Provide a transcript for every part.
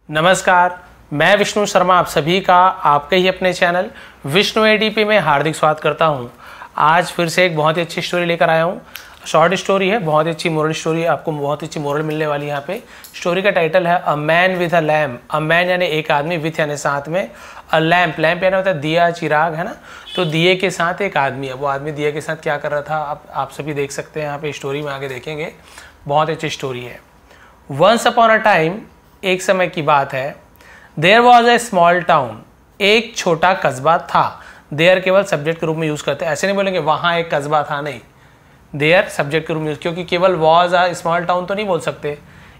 नमस्कार, मैं विष्णु शर्मा आप सभी का आपके ही अपने चैनल विष्णु एडीपी में हार्दिक स्वागत करता हूं। आज फिर से एक बहुत ही अच्छी स्टोरी लेकर आया हूं। शॉर्ट स्टोरी है, बहुत ही अच्छी मोरल स्टोरी है, आपको बहुत अच्छी मोरल मिलने वाली है यहाँ पे। स्टोरी का टाइटल है a man with a lamp. A man यानी एक आदमी, विथ यानी साथ में, अ लैम्प, लैम्प यानी होता है दिया, चिराग, है ना। तो दिए के साथ एक आदमी है। वो आदमी दिए के साथ क्या कर रहा था आप सभी देख सकते हैं यहाँ पे, स्टोरी में आगे देखेंगे। बहुत अच्छी स्टोरी है। वंस अपॉन अ टाइम, एक समय की बात है, there was a small town, एक छोटा कस्बा था। देयर केवल सब्जेक्ट के रूप में यूज करते हैं, ऐसे नहीं बोलेंगे वहां एक कस्बा था, नहीं, देयर सब्जेक्ट के रूप में यूज, क्योंकि केवल वॉज अ स्मॉल टाउन तो नहीं बोल सकते,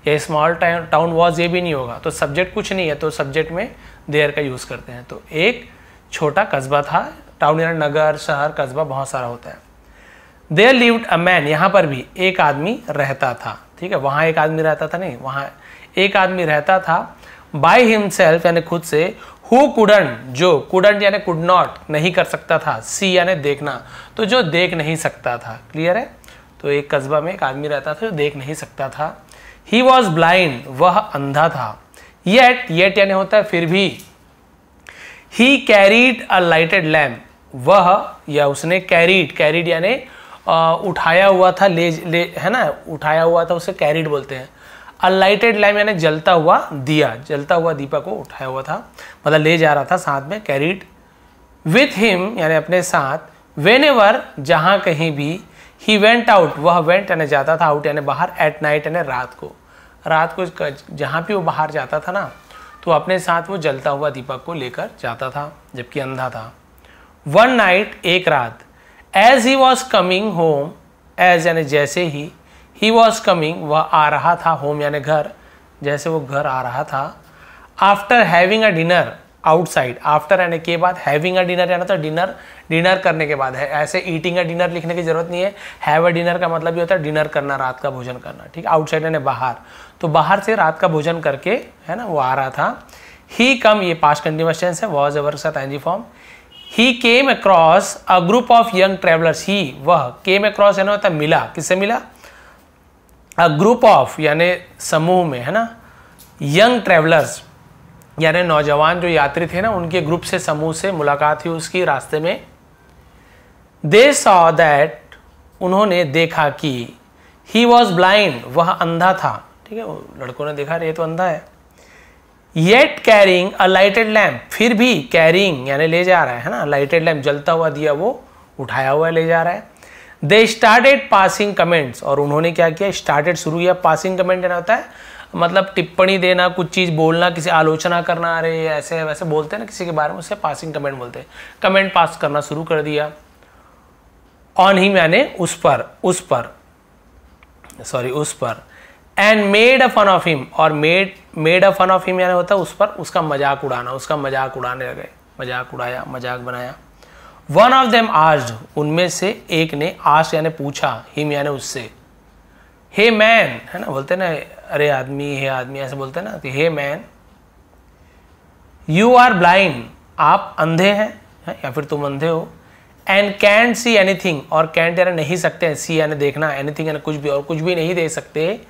ये स्मॉल टाउन वॉज ये भी नहीं होगा, तो सब्जेक्ट कुछ नहीं है, तो सब्जेक्ट में देयर का यूज करते हैं। तो एक छोटा कस्बा था, टाउन यानी नगर, शहर, कस्बा बहुत सारा होता है। देयर लिव्ड अ मैन, यहाँ पर भी एक आदमी रहता था, ठीक है, वहां एक आदमी रहता था नहीं, वहां एक आदमी रहता था। बाय हिमसेल्फ यानी खुद से, हु कुडंट, जो, कुडंट यानी कुड नॉट, नहीं कर सकता था, सी यानी देखना, तो जो देख नहीं सकता था। क्लियर है। तो एक कस्बा में एक आदमी रहता था जो देख नहीं सकता था। ही वॉज ब्लाइंड, वह अंधा था। येट, येट यानी होता है फिर भी। ही कैरीड अ लाइटेड लैम्प, वह या उसने कैरीड, कैरीड यानी उठाया हुआ था, ले है ना, उठाया हुआ था, उसे कैरीड बोलते हैं। अनलाइटेड लैम्प यानी जलता हुआ दिया, जलता हुआ दीपक को उठाया हुआ था, मतलब ले जा रहा था साथ में, कैरीड। विथ हिम यानी अपने साथ, वेनेवर जहां कहीं भी, ही वेंट आउट, वह वेंट यानी जाता था, आउट यानी बाहर, एट नाइट यानी रात को, रात को जहां भी वो बाहर जाता था ना, तो अपने साथ वो जलता हुआ दीपक को लेकर जाता था, जबकि अंधा था। वन नाइट, एक रात, as he was coming home, as यानी जैसे ही वॉज कमिंग वह आ रहा था, होम यानी घर, जैसे वो घर आ रहा था। After having a dinner outside, after यानी के बाद, हैविंग अ डिनर यानी तो डिनर, डिनर करने के बाद है, ऐसे ईटिंग अ डिनर लिखने की जरूरत नहीं है। हैव अ डिनर का मतलब ये होता है डिनर करना, रात का भोजन करना, ठीक। आउटसाइड यानी बाहर, तो बाहर से रात का भोजन करके, है ना, वो आ रहा था। ही कम, ये पास्ट कंटिन्यूअस टेंस है, वॉज एवर के साथ ING form. He came across a group of young travellers, he वह, केम अक्रॉस यानी होता है मिला, किससे मिला, अ ग्रुप ऑफ यानी समूह में, है ना, यंग ट्रेवलर्स यानी नौजवान जो यात्री थे ना, उनके ग्रुप से, समूह से मुलाकात हुई उसकी रास्ते में। दे सॉ दैट, उन्होंने देखा कि, ही वॉज ब्लाइंड, वह अंधा था, ठीक है, लड़कों ने देखा ये तो अंधा है। Yet carrying a lighted lamp, फिर भी कैरिंग यानी ले जा रहा है ना, लाइटेड लैम्प जलता हुआ दिया वो उठाया हुआ ले जा रहा है। दे स्टार्टेड पासिंग कमेंट्स, और उन्होंने क्या किया, स्टार्टेड शुरू किया। पासिंग कमेंट क्या होता है, मतलब टिप्पणी देना, कुछ चीज बोलना, किसी आलोचना करना, अरे ऐसे वैसे बोलते हैं ना किसी के बारे में, उससे पासिंग कमेंट बोलते हैं। कमेंट पास करना शुरू कर दिया। ऑन हिम यानी उस पर and made a fun of him, और made a fun of him यानी होता है उस पर उसका मजाक उड़ाना, उसका मजाक उड़ाने लगे, मजाक उड़ाया, मजाक बनाया। वन ऑफ देम आस्क्ड, उनमें से एक ने, आस्क्ड यानी पूछा, हिम यानी उससे, हे मैन, है ना, बोलते ना अरे आदमी, हे आदमी, ऐसे बोलते ना, तो hey man, you are blind, आप अंधे हैं, या फिर तुम अंधे हो। एंड कैंट सी एनीथिंग, और कैंट यानी नहीं सकते, सी यानी देखना, एनीथिंग यानी कुछ भी, और कुछ भी नहीं देख सकते।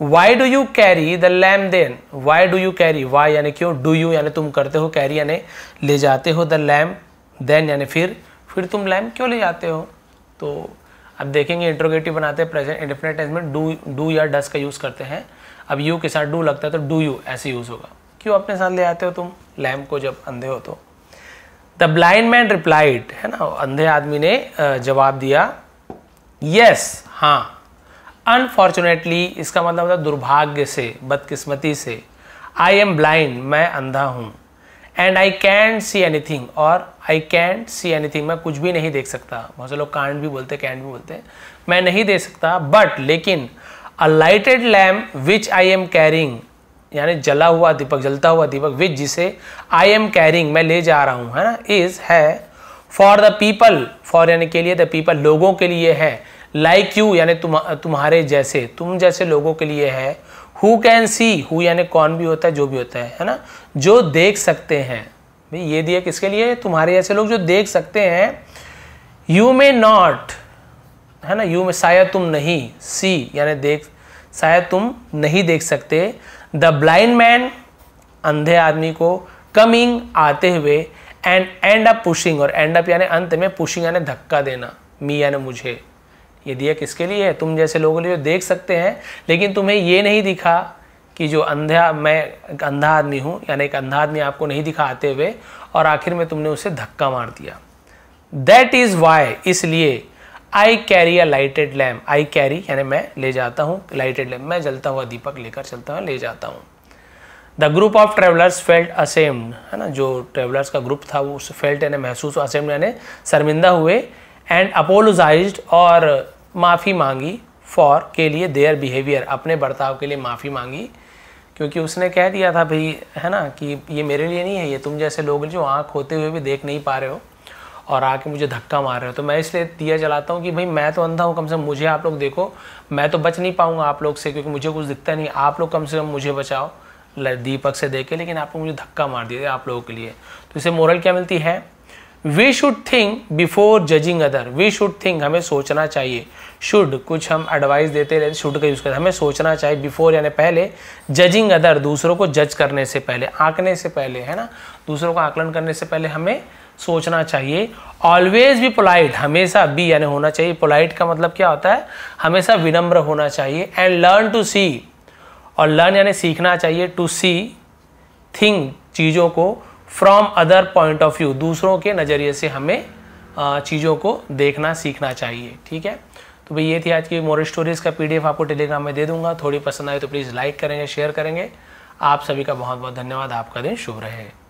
Why do you carry the lamp then, why do you carry, why यानी क्यों, डू यू यानी तुम करते हो, कैरी यानी ले जाते हो, द लैम्प, देन यानी फिर तुम लैम्प क्यों ले जाते हो। तो अब देखेंगे इंट्रोगेटिव बनाते हैं, प्रेजेंट इंडेफिनिट टेंस में डू या डस का यूज करते हैं। अब यू के साथ डू लगता है तो डू यू ऐसे यूज होगा, क्यों अपने साथ ले आते हो तुम लैम्प को जब अंधे हो तो। द ब्लाइंड मैन रिप्लाइड, है ना, अंधे आदमी ने जवाब दिया, यस, हाँ। अनफॉर्चुनेटली, इसका मतलब होता है दुर्भाग्य से, बदकिस्मती से। आई एम ब्लाइंड, मैं अंधा हूं। And I can't see anything, और आई कैंट सी एनीथिंग, मैं कुछ भी नहीं देख सकता। बहुत से लोग कांट भी बोलते हैं, कैंट भी बोलते हैं, मैं नहीं देख सकता। बट लेकिन, a lighted lamp which I am carrying, यानी जला हुआ दीपक, जलता हुआ दीपक, विच जिसे, आई एम कैरिंग मैं ले जा रहा हूं, है ना, इज है, फॉर द पीपल, फॉर यानी के लिए, द पीपल लोगों के लिए है, लाइक यू यानी तुम्हारे जैसे, तुम जैसे लोगों के लिए है। हु कैन सी, हु यानी कौन भी होता है, जो भी होता है ना, जो देख सकते हैं। भाई ये दिया किसके लिए, तुम्हारे जैसे लोग जो देख सकते हैं। यू मे नॉट, है ना, यू में शायद तुम नहीं, सी यानी देख, शायद तुम नहीं देख सकते। द ब्लाइंड मैन अंधे आदमी को कमिंग आते हुए एंड एंड अप पुशिंग, और एंड अप यानी अंत में, पुशिंग यानी धक्का देना, मी यानी मुझे। ये दिया किसके लिए है? तुम जैसे लोगों के लिए देख सकते हैं, लेकिन तुम्हें ये नहीं दिखा कि जो अंधा, मैं एक अंधा आदमी हूँ, यानी एक अंधा आदमी आपको नहीं दिखा आते हुए, और आखिर में तुमने उसे धक्का मार दिया। दैट इज वाई, इसलिए, I carry a lighted lamp, I carry यानी मैं ले जाता हूँ, लाइटेड लैम्प मैं जलता हुआ दीपक लेकर चलता हूँ, ले जाता हूँ। The group of travellers felt ashamed, है ना, जो ट्रेवलर्स का ग्रुप था वो फेल्ट यानी महसूस, असेम्ड यानी शर्मिंदा हुए, एंड अपोलोजाइज्ड और माफ़ी मांगी, फॉर के लिए, देयर बिहेवियर अपने बर्ताव के लिए माफ़ी मांगी, क्योंकि उसने कह दिया था भाई, है ना, कि ये मेरे लिए नहीं है, ये तुम जैसे लोग जो आँख होते हुए भी देख नहीं पा रहे हो और आके मुझे धक्का मार रहे हो, तो मैं इसलिए दिया जलाता हूँ कि भाई मैं तो अंधा हूँ, कम से कम मुझे आप लोग देखो, मैं तो बच नहीं पाऊँगा आप लोग से, क्योंकि मुझे कुछ दिखता नहीं, आप लोग कम से कम मुझे बचाओ दीपक से देख के, लेकिन आप लोग मुझे धक्का मार दिए आप लोगों के लिए। तो इसे मोरल क्या मिलती है? We should think before judging other, we should think हमें सोचना चाहिए, शुड कुछ हम एडवाइस देते रहते, शुड का यूज़ करते, हमें सोचना चाहिए, बिफोर यानी पहले, जजिंग अदर दूसरों को जज करने से पहले, आंकने से पहले, है ना, दूसरों का आकलन करने से पहले हमें सोचना चाहिए। ऑलवेज बी पोलाइट, हमेशा बी यानी होना चाहिए, पोलाइट का मतलब क्या होता है? हमेशा विनम्र होना चाहिए। एंड लर्न टू सी, और लर्न यानी सीखना चाहिए, टू सी थिंग चीज़ों को, from other point of view दूसरों के नज़रिए से हमें चीज़ों को देखना सीखना चाहिए। ठीक है, तो भाई ये थी आज की मोरल स्टोरीज़ का PDF आपको टेलीग्राम में दे दूंगा। थोड़ी पसंद आए तो प्लीज़ लाइक करेंगे, शेयर करेंगे। आप सभी का बहुत बहुत धन्यवाद। आपका दिन शुभ रहे।